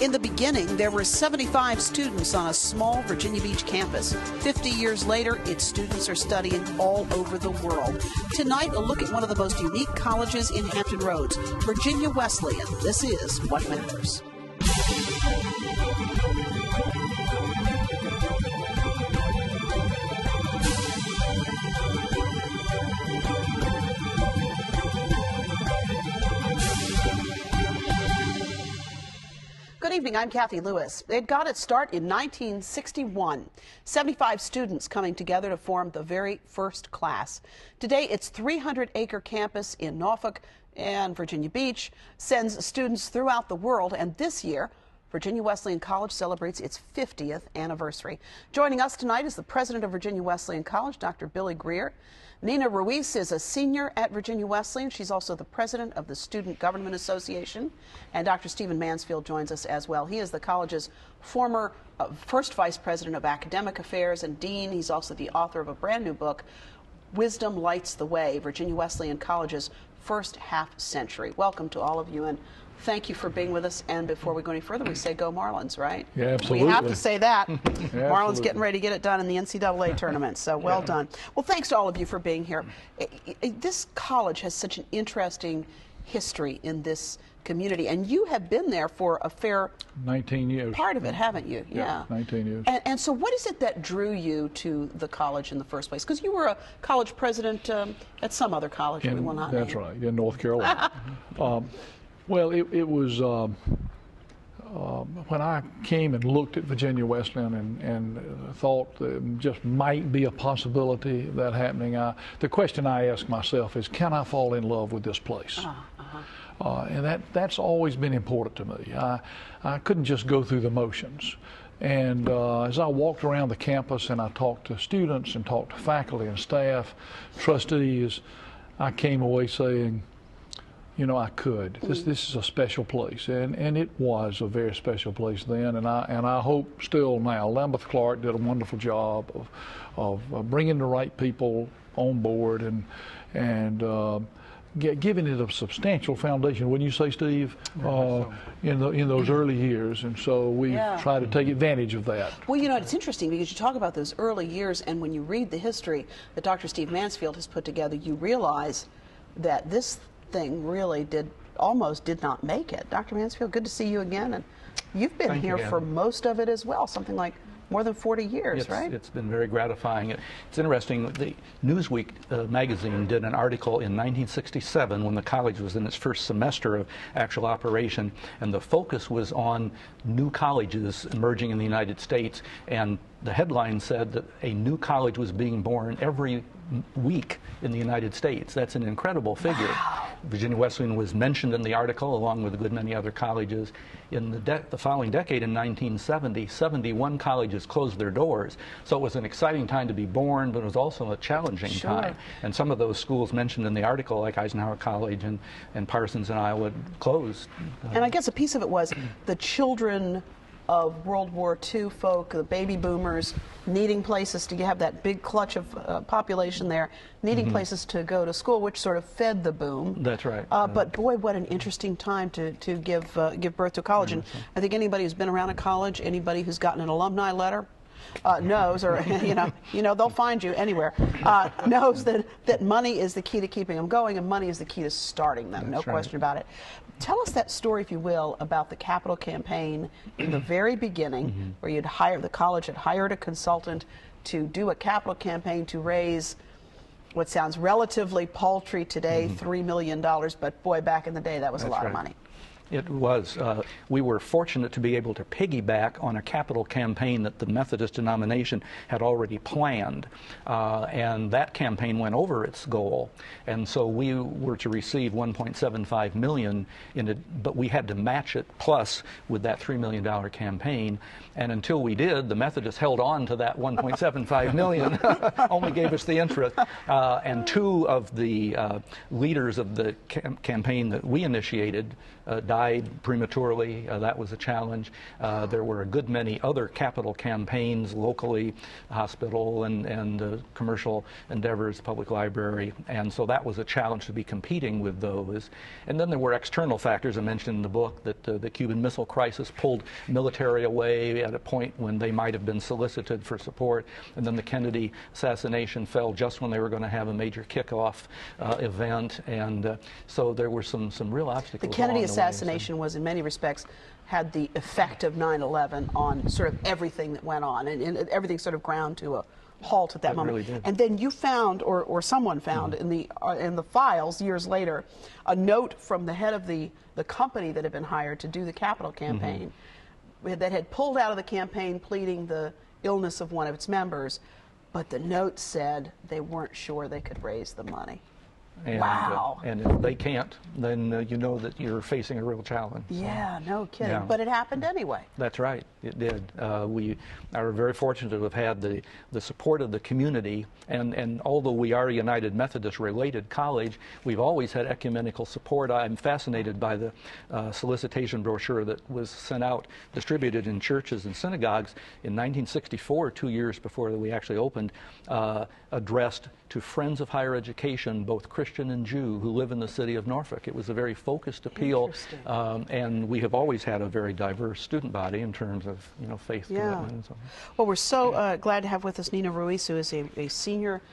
In the beginning, there were 75 students on a small Virginia Beach campus. 50 years later, its students are studying all over the world. Tonight, a look at one of the most unique colleges in Hampton Roads, Virginia Wesleyan. This is What Matters. Good evening, I'm Kathy Lewis. It got its start in 1961. 75 students coming together to form the very first class. Today, its 300-acre campus in Norfolk and Virginia Beach sends students throughout the world, and this year, Virginia Wesleyan College celebrates its 50th anniversary. Joining us tonight is the president of Virginia Wesleyan College, Dr. Billy Greer. Nina Ruiz is a senior at Virginia Wesleyan. She's also the president of the Student Government Association. And Dr. Stephen Mansfield joins us as well. He is the college's former first vice president of academic affairs and dean. He's also the author of a brand new book, Wisdom Lights the Way, Virginia Wesleyan College's First Half Century. Welcome to all of you, and thank you for being with us. And before we go any further, we say go Marlins, right? Yeah, absolutely. We have to say that. Yeah, Marlins absolutely. getting ready to get it done in the NCAA tournament, so well done. Well, thanks to all of you for being here. This college has such an interesting history in this community, and you have been there for a fair 19 years. Part of it, haven't you? Yeah, 19 years. And so what is it that drew you to the college in the first place? Because you were a college president at some other college we will not name. That's right, in North Carolina. Well, it was when I came and looked at Virginia Wesleyan and thought there just might be a possibility of that happening, the question I asked myself is, can I fall in love with this place? And that's always been important to me. I couldn't just go through the motions. And as I walked around the campus and I talked to students and talked to faculty and staff, trustees, I came away saying, you know, I could. This is a special place, and it was a very special place then, and I hope still now. Lambeth Clark did a wonderful job of bringing the right people on board and giving it a substantial foundation. Wouldn't you say, Steve? In those early years, and so we try to take advantage of that. Well, you know, it's interesting because you talk about those early years, and when you read the history that Dr. Steve Mansfield has put together, you realize that this thing really almost did not make it. Dr. Mansfield, good to see you again, and you've been here for most of it as well, something like more than 40 years, right? It's been very gratifying. It's interesting, the Newsweek magazine did an article in 1967 when the college was in its first semester of actual operation, and the focus was on new colleges emerging in the United States, and the headline said that a new college was being born every week in the United States. That's an incredible figure. Wow. Virginia Wesleyan was mentioned in the article along with a good many other colleges. In the following decade, in 1970, 71 colleges closed their doors. So it was an exciting time to be born, but it was also a challenging time. And some of those schools mentioned in the article, like Eisenhower College and Parsons in Iowa, closed. And I guess a piece of it was the children of World War II folk, the baby boomers, needing places to have that big clutch of population there, needing places to go to school, which sort of fed the boom. That's right. But boy, what an interesting time to give birth to a college. And I think anybody who's been around a college, anybody who's gotten an alumni letter, knows, or you know, they'll find you anywhere, knows that money is the key to keeping them going, and money is the key to starting them. No question about it. Tell us that story, if you will, about the capital campaign in the very beginning, where the college had hired a consultant to do a capital campaign to raise what sounds relatively paltry today, $3 million, but boy, back in the day, that was a lot of money. It was. We were fortunate to be able to piggyback on a capital campaign that the Methodist denomination had already planned. And that campaign went over its goal. And so we were to receive $1.75 million, but we had to match it plus with that $3 million campaign. And until we did, the Methodists held on to that $1.75 million, only gave us the interest. And two of the leaders of the campaign that we initiated died died prematurely. That was a challenge. There were a good many other capital campaigns locally, hospital and commercial endeavors, public library, and so that was a challenge to be competing with those. And then there were external factors I mentioned in the book, that the Cuban Missile Crisis pulled military away at a point when they might have been solicited for support, and then the Kennedy assassination fell just when they were going to have a major kickoff event, and so there were some real obstacles. The Kennedy assassination was, in many respects, had the effect of 9/11 on sort of everything that went on, and everything sort of ground to a halt at that moment. Really did. And then you found, or someone found, in the files years later, a note from the head of the company that had been hired to do the Capitol campaign, that had pulled out of the campaign pleading the illness of one of its members, but the note said they weren't sure they could raise the money. And, wow. And if they can't, then you know that you're facing a real challenge. Yeah, no kidding. Yeah. But it happened anyway. That's right, it did. We are very fortunate to have had the support of the community, and although we are a United Methodist related college, we've always had ecumenical support. I'm fascinated by the solicitation brochure that was sent out, distributed in churches and synagogues in 1964, 2 years before we actually opened, addressed to friends of higher education, both Christian and Jew, who live in the city of Norfolk. It was a very focused appeal, and we have always had a very diverse student body in terms of faith commitment and so on. Well, we're so glad to have with us Nina Ruiz, who is a senior.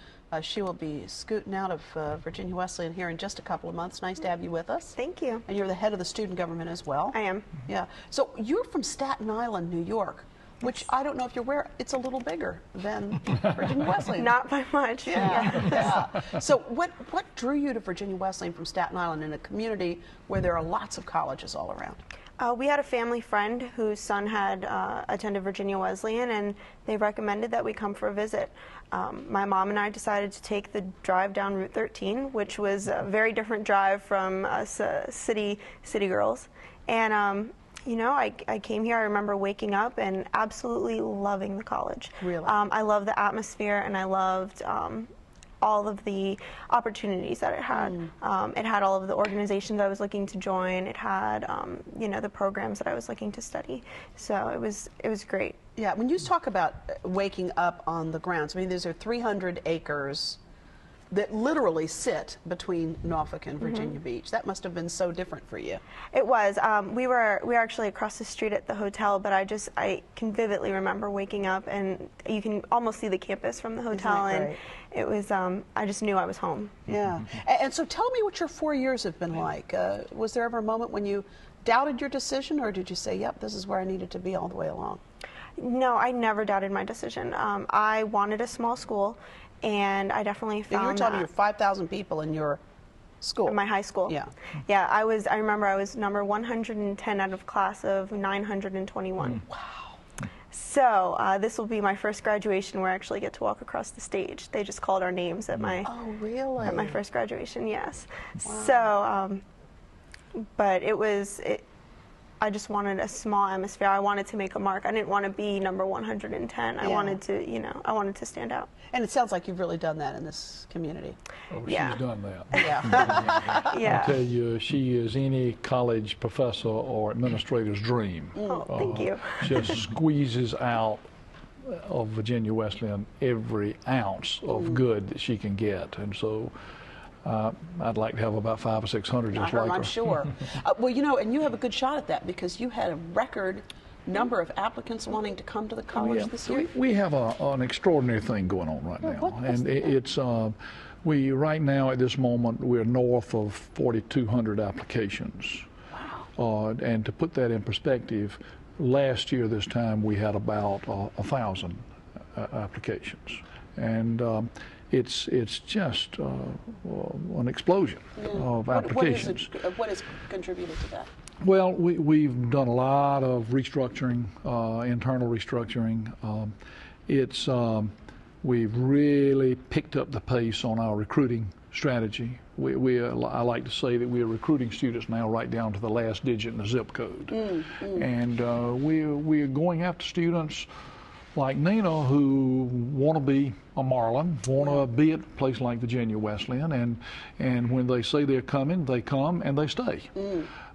She will be scooting out of Virginia Wesleyan here in just a couple of months. Nice to have you with us. Thank you. And you're the head of the student government as well. I am. Yeah. So you're from Staten Island, New York, which I don't know if you're aware, it's a little bigger than Virginia Wesleyan. Not by much. Yeah. So what drew you to Virginia Wesleyan from Staten Island in a community where there are lots of colleges all around? We had a family friend whose son had attended Virginia Wesleyan, and they recommended that we come for a visit. My mom and I decided to take the drive down Route 13, which was a very different drive from us city girls. And I came here. I remember waking up and absolutely loving the college. Really? I loved the atmosphere, and I loved all of the opportunities that it had. It had all of the organizations I was looking to join. It had, the programs that I was looking to study. So it was great. Yeah. When you talk about waking up on the grounds, I mean, these are 300 acres that literally sit between Norfolk and Virginia Beach. That must have been so different for you. It was. We were actually across the street at the hotel, but I can vividly remember waking up, and you can almost see the campus from the hotel, and it was. I just knew I was home. Yeah. And so tell me what your 4 years have been like. Was there ever a moment when you doubted your decision, or did you say, "Yep, this is where I needed to be all the way along"? No, I never doubted my decision. I wanted a small school. And I definitely found you were telling me you're 5,000 people in your school. In my high school. Yeah. Yeah, I remember I was number 110 out of class of 921. Wow. So this will be my first graduation where I actually get to walk across the stage. They just called our names at my at my first graduation. Yes. Wow. So, but I just wanted a small atmosphere. I wanted to make a mark. I didn't want to be number 110. I wanted to, I wanted to stand out. And it sounds like you've really done that in this community. Oh, yeah. She's done that. Yeah. Yeah. I tell you, she is any college professor or administrator's dream. Oh, thank you. Just squeezes out of Virginia Wesleyan every ounce of good that she can get. And so I'd like to have about 500 or 600 just like her. I'm sure. Well, and you have a good shot at that because you had a record number of applicants wanting to come to the college this year. We have an extraordinary thing going on right now, and it's right now at this moment we're north of 4,200 applications. Wow. And to put that in perspective, last year this time we had about 1,000 applications, and it's just an explosion of applications. What has contributed to that? Well, we've done a lot of restructuring, internal restructuring. We've really picked up the pace on our recruiting strategy. I like to say that we are recruiting students now right down to the last digit in the zip code. And we're going after students like Nina who want to be a Marlin, want to be at a place like Virginia Wesleyan, and when they say they're coming, they come and they stay.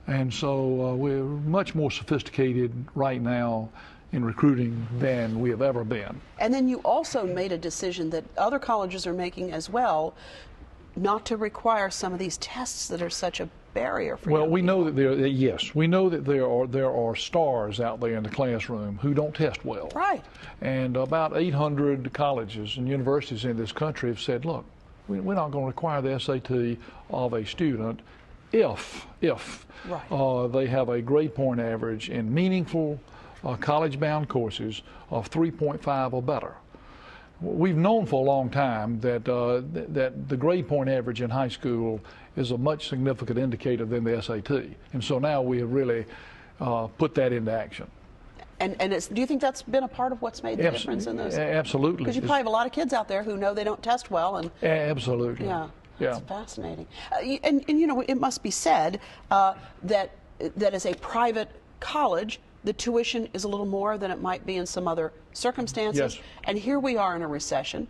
And so we're much more sophisticated right now in recruiting than we have ever been. And then you also made a decision that other colleges are making as well, not to require some of these tests that are such a barrier for Well, we people. know that yes, we know that there are stars out there in the classroom who don't test well. Right. And about 800 colleges and universities in this country have said, look, we're not going to require the SAT of a student if Right. they have a grade point average in meaningful college-bound courses of 3.5 or better. We've known for a long time that that the grade point average in high school is a much significant indicator than the SAT, and so now we have really put that into action. And do you think that's been a part of what's made the difference in those? Absolutely. Because you probably have a lot of kids out there who know they don't test well, and absolutely. yeah, Yeah. that's fascinating. And you know, it must be said that as a private college, the tuition is a little more than it might be in some other circumstances. Yes. And here we are in a recession,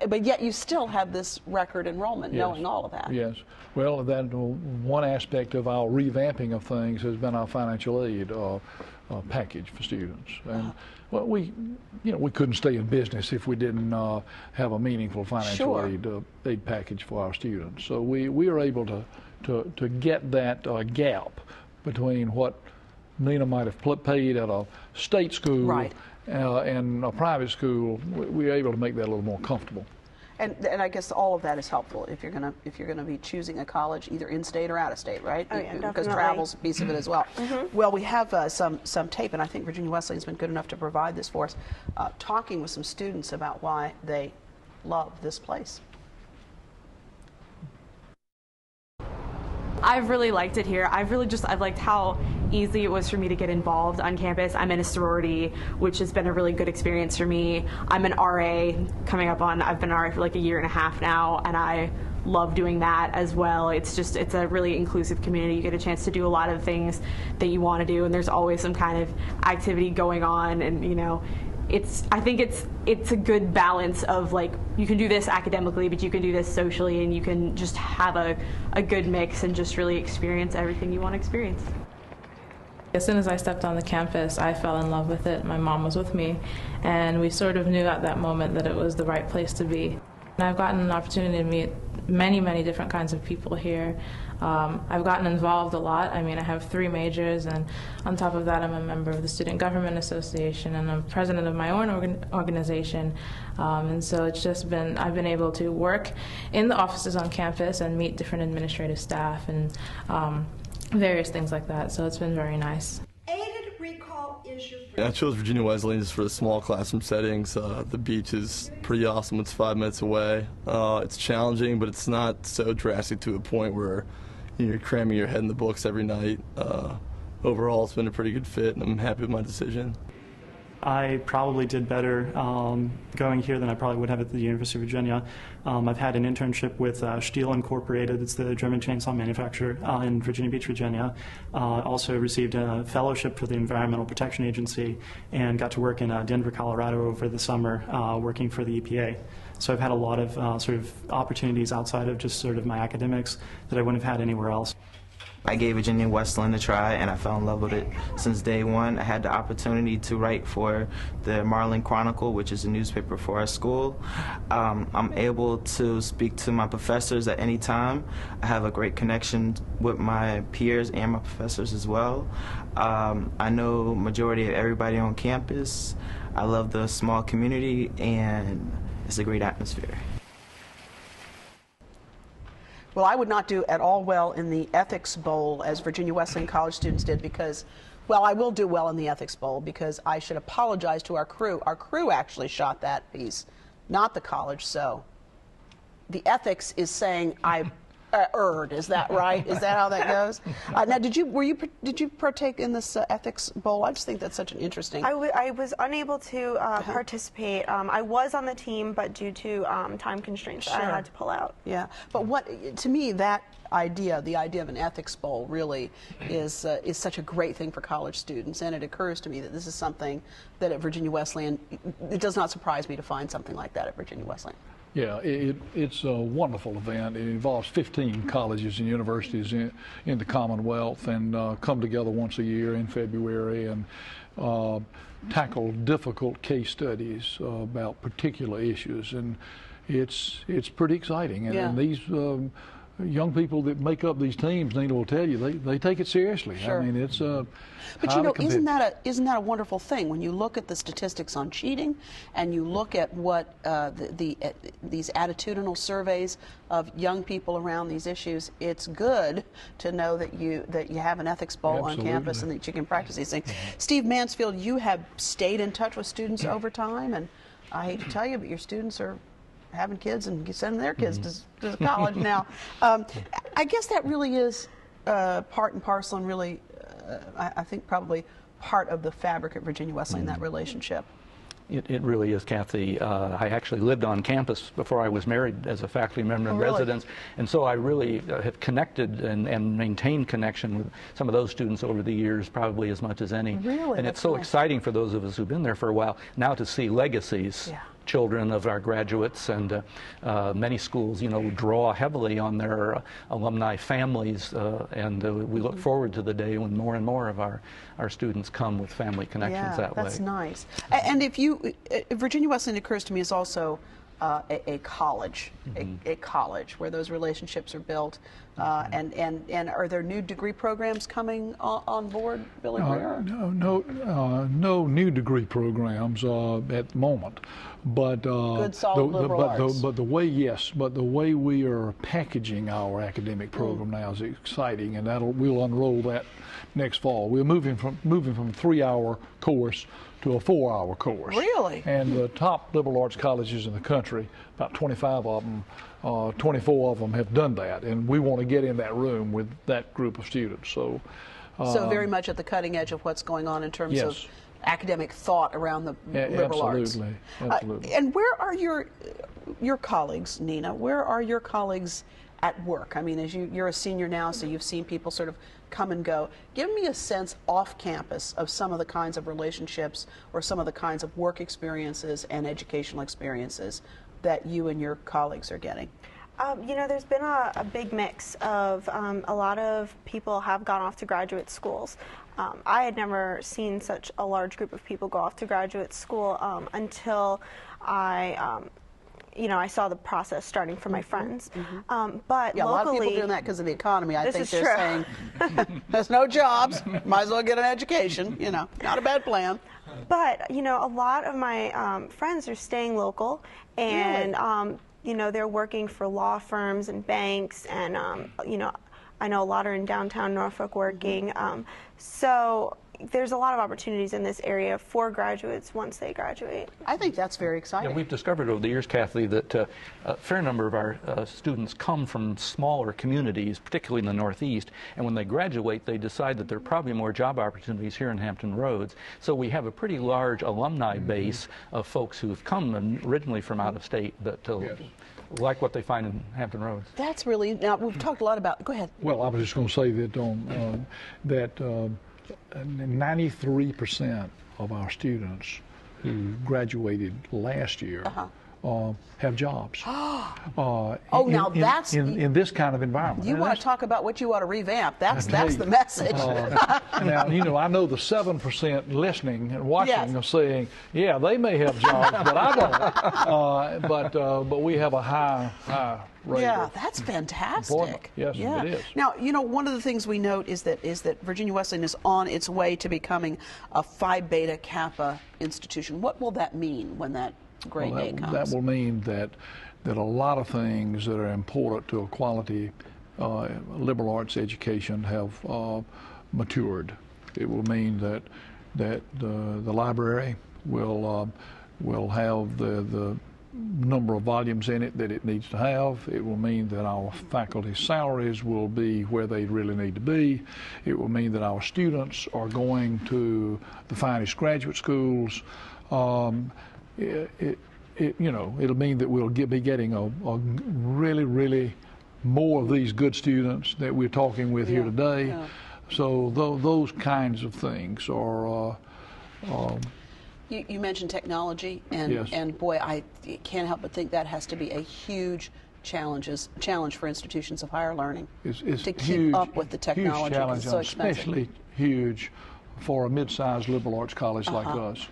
but yet you still have this record enrollment, Yes. knowing all of that. Yes. Well, that one aspect of our revamping of things has been our financial aid package for students. And well, we couldn't stay in business if we didn't have a meaningful financial Sure. aid package for our students. So we are able to get that gap between what Nina might have paid at a state school Right. and a private school. We're able to make that a little more comfortable. And I guess all of that is helpful if you're gonna be choosing a college either in state or out of state, right? Oh, yeah, Because definitely. travel's a piece of it as well. Well, we have some tape, and I think Virginia Wesleyan's been good enough to provide this for us, talking with some students about why they love this place. I've really liked it here. I've liked how easy it was for me to get involved on campus. I'm in a sorority, which has been a really good experience for me. I'm an RA I've been an RA for like a year and a half now, and I love doing that as well. It's a really inclusive community. You get a chance to do a lot of things that you want to do, and there's always some kind of activity going on, and you know, I think it's a good balance of like, you can do this academically, but you can do this socially, and you can just have a good mix and just really experience everything you want to experience. As soon as I stepped on the campus, I fell in love with it. My mom was with me, and we sort of knew at that moment that it was the right place to be. And I've gotten an opportunity to meet many, many different kinds of people here. I've gotten involved a lot. I mean, I have 3 majors, and on top of that, I'm a member of the Student Government Association, and I'm president of my own organization. And so it's just been, I've been able to work in the offices on campus and meet different administrative staff and various things like that. So it's been very nice. Aided recall is your I chose Virginia Wesleyan just for the small classroom settings. The beach is pretty awesome. It's 5 minutes away. It's challenging, but it's not so drastic to a point where you're cramming your head in the books every night. Overall, it's been a pretty good fit, and I'm happy with my decision. I probably did better going here than I probably would have at the University of Virginia. I've had an internship with Stihl Incorporated. It's the German chainsaw manufacturer in Virginia Beach, Virginia. Also received a fellowship for the Environmental Protection Agency and got to work in Denver, Colorado over the summer working for the EPA. So I've had a lot of sort of opportunities outside of just sort of my academics that I wouldn't have had anywhere else. I gave Virginia Wesleyan a try, and I fell in love with it since day one. I had the opportunity to write for the Marlin Chronicle, which is a newspaper for our school. I'm able to speak to my professors at any time. I have a great connection with my peers and my professors as well. I know majority of everybody on campus. I love the small community, and it's a great atmosphere. Well, I would not do at all well in the Ethics Bowl as Virginia Wesleyan College students did because, well, I will do well in the Ethics Bowl because I should apologize to our crew. Our crew actually shot that piece, not the college, so the ethics is saying I erred. Is that right? Is that how that goes? Now, did you partake in this Ethics Bowl? I just think that's such an interesting. I was unable to participate. I was on the team, but due to time constraints, I had to pull out. Yeah, but to me, that idea, the idea of an Ethics Bowl, really is such a great thing for college students. And it occurs to me that this is something that at Virginia Wesleyan, it does not surprise me to find something like that at Virginia Wesleyan. Yeah, it's a wonderful event. It involves 15 colleges and universities in the Commonwealth, and come together once a year in February and tackle difficult case studies about particular issues. And it's pretty exciting. And these young people that make up these teams, Nina will tell you, they take it seriously. Sure. I mean, it's but you know, isn't that a wonderful thing when you look at the statistics on cheating, and you look at what these attitudinal surveys of young people around these issues? It's good to know that you have an ethics bowl on campus and that you can practice these things. Steve Mansfield, you have stayed in touch with students over time, and I hate to tell you, but your students are having kids and sending their kids to college now. I guess that really is part and parcel, and really, I think probably part of the fabric at Virginia Wesleyan, that relationship. It really is, Kathy. I actually lived on campus before I was married as a faculty member in residence, and so I really have connected and maintained connection with some of those students over the years, probably as much as any. Really? And it's so exciting for those of us who've been there for a while now to see legacies. Yeah. Children of our graduates, and many schools, draw heavily on their alumni families, and we look forward to the day when more and more of our students come with family connections that way. That's nice. And Virginia Wesleyan occurs to me as also a college, a college where those relationships are built. And are there new degree programs coming on board, Billy Greer? No new degree programs at the moment. But good, solid liberal arts. But the way we are packaging our academic program now is exciting, and we'll unroll that next fall. We're moving from a 3-hour course to a 4-hour course. Really? And the top liberal arts colleges in the country, about 25 of them, 24 of them have done that, and we want to get in that room with that group of students. So very much at the cutting edge of what's going on in terms of academic thought around the liberal arts. Absolutely. And where are your colleagues, Nina? Where are your colleagues at work? I mean, as you're a senior now, so you've seen people sort of come and go. Give me a sense off campus of some of the kinds of relationships or some of the kinds of work experiences and educational experiences that you and your colleagues are getting. There's been a big mix of a lot of people have gone off to graduate schools. I had never seen such a large group of people go off to graduate school until I saw the process starting for my friends. But locally, a lot of people doing that because of the economy. I think they're saying there's no jobs, might as well get an education. Not a bad plan. But a lot of my friends are staying local, and they're working for law firms and banks, and I know a lot are in downtown Norfolk working. So there's a lot of opportunities in this area for graduates once they graduate. I think that's very exciting. Yeah, we've discovered over the years, Kathy, that a fair number of our students come from smaller communities, particularly in the Northeast, and when they graduate, they decide that there are probably more job opportunities here in Hampton Roads. So we have a pretty large alumni base of folks who've come originally from out of state, but like what they find in Hampton Roads. That's really, now we've talked a lot about, go ahead. Well, I was just going to say that 93% of our students who graduated last year have jobs. That's in this kind of environment. You want to talk about what you ought to revamp? That's the message. Now I know the 7% listening and watching are saying, yeah, they may have jobs, but I don't. But we have a high rate. Yeah, that's fantastic. Yes, it is. Now, one of the things we note is that Virginia Wesleyan is on its way to becoming a Phi Beta Kappa institution. What will that mean when that great day comes? That will mean that a lot of things that are important to a quality liberal arts education have matured. It will mean that the library will have the number of volumes in it that it needs to have. It will mean that our faculty salaries will be where they really need to be. It will mean that our students are going to the finest graduate schools. It'll mean that we'll be getting a really more of these good students that we're talking with here today. So those kinds of things are You mentioned technology, and Yes. and boy, I can't help but think that has to be a huge challenge for institutions of higher learning It's to keep huge, up with the technology. Huge challenge, It's so expensive. especially huge for a mid-sized liberal arts college like us.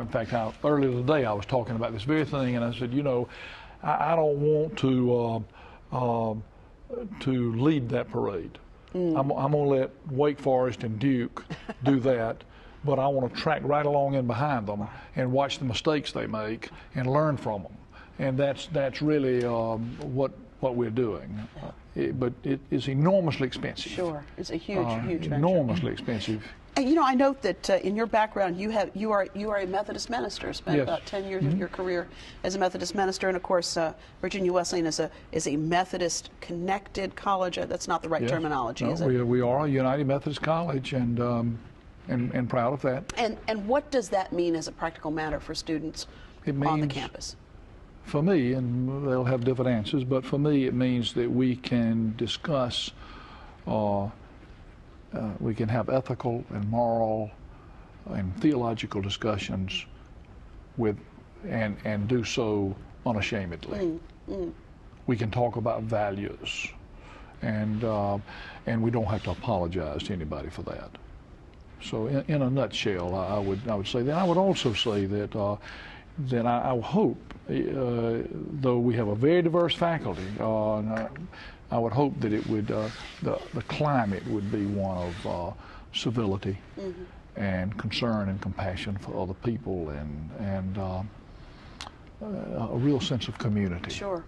In fact, earlier today I was talking about this very thing, and I said, you know, I don't want to lead that parade. I'm going to let Wake Forest and Duke do that, but I want to track right along in behind them and watch the mistakes they make and learn from them. And that's really what we're doing. But it is enormously expensive. Sure, it's a huge venture. Enormously expensive. And, you know, I note that in your background, you are a Methodist minister. Spent Yes. about 10 years of your career as a Methodist minister, and of course, Virginia Wesleyan is a Methodist connected college. That's not the right Yes. terminology, No, is it? we are a United Methodist College, and proud of that. And what does that mean as a practical matter for students It on the means- campus? For me, and they'll have different answers, but for me it means that we can discuss, we can have ethical and moral and theological discussions and do so unashamedly. We can talk about values, and we don't have to apologize to anybody for that. So in a nutshell, I would say that. I would also say that I hope, though we have a very diverse faculty, I would hope that it would the climate would be one of civility and concern and compassion for other people and a real sense of community. Sure.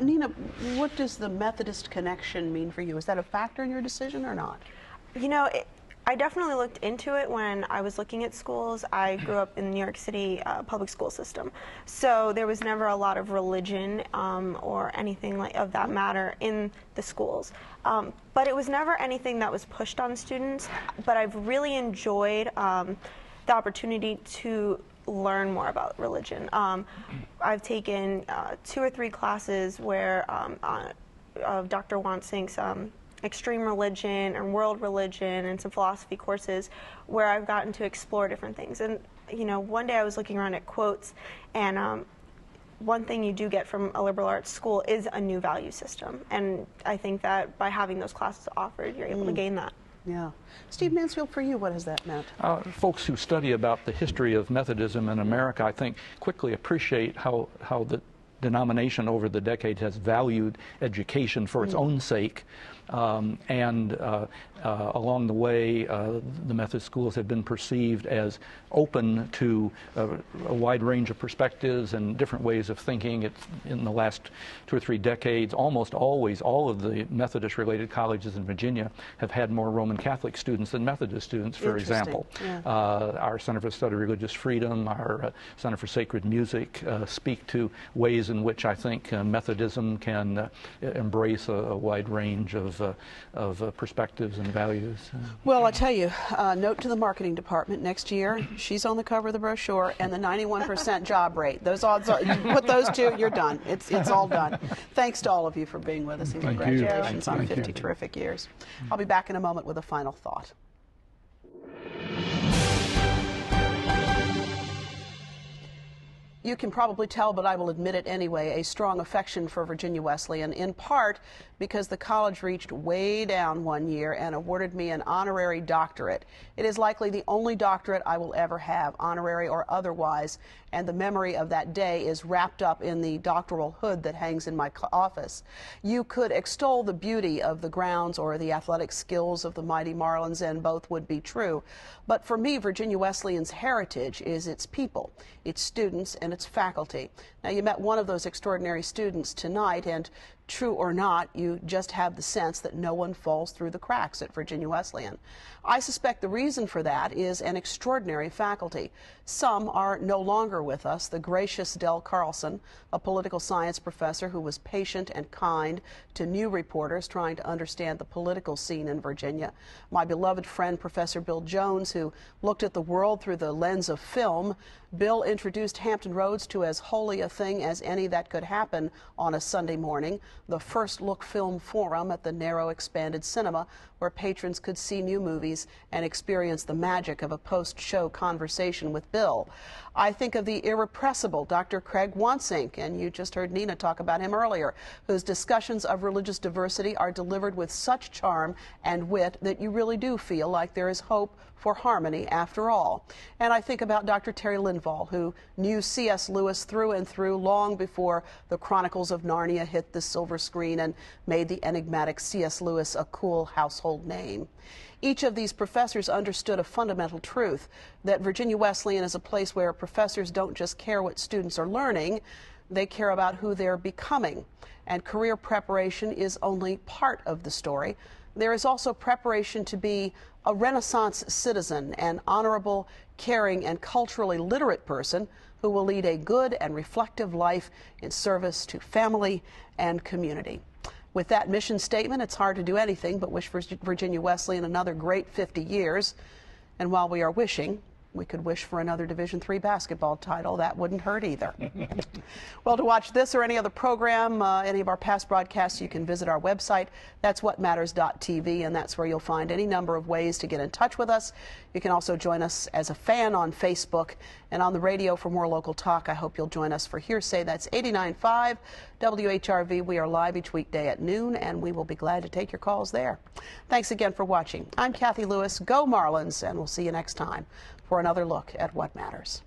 Nina, what does the Methodist connection mean for you? Is that a factor in your decision or not? You know, I definitely looked into it when I was looking at schools. I grew up in the New York City public school system, so there was never a lot of religion or anything of that matter in the schools. But it was never anything that was pushed on students. But I've really enjoyed the opportunity to learn more about religion. I've taken 2 or 3 classes where of Dr. Wansink's extreme religion and world religion and some philosophy courses where I've gotten to explore different things. And you know, one day I was looking around at quotes, and one thing you do get from a liberal arts school is a new value system, and I think that by having those classes offered, you're able to gain that. Yeah. Steve Mansfield, for you, what has that meant? Folks who study about the history of Methodism in America, I think, quickly appreciate how the denomination over the decades has valued education for its own sake. Along the way, the Methodist schools have been perceived as open to a wide range of perspectives and different ways of thinking. In the last 2 or 3 decades, almost always all of the Methodist-related colleges in Virginia have had more Roman Catholic students than Methodist students, for example. Yeah. Our Center for Study of Religious Freedom, our Center for Sacred Music speak to ways in which I think Methodism can embrace a wide range of perspectives and values. Well, I tell you, note to the marketing department, next year, she's on the cover of the brochure, and the 91% job rate. Those odds are, you put those two, you're done. It's all done. Thanks to all of you for being with us, and Thank you. congratulations on Thank 50 you. terrific years. I'll be back in a moment with a final thought. You can probably tell, but I will admit it anyway, a strong affection for Virginia Wesleyan, in part because the college reached way down one year and awarded me an honorary doctorate. It is likely the only doctorate I will ever have, honorary or otherwise, and the memory of that day is wrapped up in the doctoral hood that hangs in my office. You could extol the beauty of the grounds or the athletic skills of the mighty Marlins, and both would be true. But for me, Virginia Wesleyan's heritage is its people, its students, and its faculty. Now, you met one of those extraordinary students tonight, and true or not, you just have the sense that no one falls through the cracks at Virginia Wesleyan. I suspect the reason for that is an extraordinary faculty. Some are no longer with us. The gracious Del Carlson, a political science professor who was patient and kind to new reporters trying to understand the political scene in Virginia. My beloved friend, Professor Bill Jones, who looked at the world through the lens of film. Bill introduced Hampton Roads to as holy a thing as any that could happen on a Sunday morning. the First Look Film Forum at the narrow expanded cinema where patrons could see new movies and experience the magic of a post-show conversation with Bill. I think of the irrepressible Dr. Craig Wansink, and you just heard Nina talk about him earlier, whose discussions of religious diversity are delivered with such charm and wit that you really do feel like there is hope for harmony after all. And I think about Dr. Terry Lindvall, who knew C.S. Lewis through and through long before the Chronicles of Narnia hit the silver screen and made the enigmatic C.S. Lewis a cool household name. Each of these professors understood a fundamental truth, that Virginia Wesleyan is a place where professors don't just care what students are learning, they care about who they're becoming. And career preparation is only part of the story. There is also preparation to be a Renaissance citizen, an honorable, caring, and culturally literate person who will lead a good and reflective life in service to family and community. With that mission statement, it's hard to do anything but wish Virginia Wesleyan another great 50 years. And while we are wishing, we could wish for another Division III basketball title. That wouldn't hurt either. Well, to watch this or any other program, any of our past broadcasts, you can visit our website. That's whatmatters.tv, and that's where you'll find any number of ways to get in touch with us. You can also join us as a fan on Facebook and on the radio for more local talk. I hope you'll join us for Hearsay. That's 89.5 WHRV. We are live each weekday at noon, and we will be glad to take your calls there. Thanks again for watching. I'm Kathy Lewis. Go Marlins, and we'll see you next time for another look at what matters.